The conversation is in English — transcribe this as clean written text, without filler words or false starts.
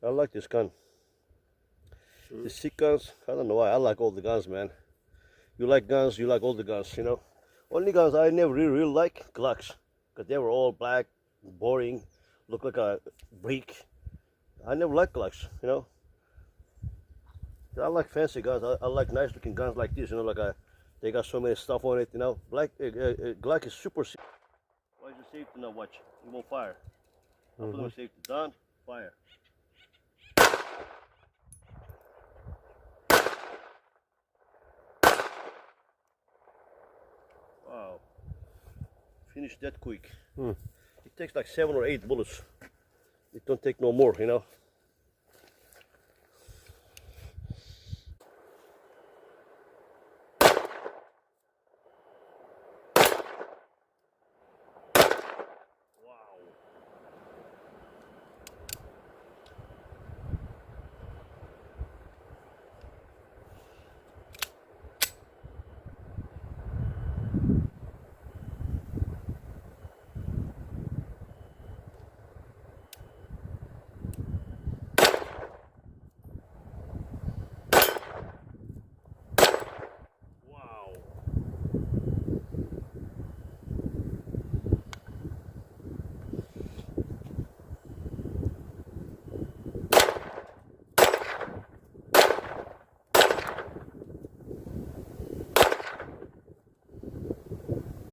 I like this gun. The SIG guns, I don't know why. I like all the guns, man. You like guns, you like all the guns, you know. Only guns I never really like Glocks, because they were all black, boring, look like a brick. I never liked Glocks, you know. I like fancy guns. I like nice looking guns like this, you know, like they got so many stuff on it, you know. Glock is super safe. Why is it safe to not watch? You won't fire. I'm putting safety done, fire. Wow. Finish that quick. It takes like 7 or 8 bullets. It don't take no more, you know.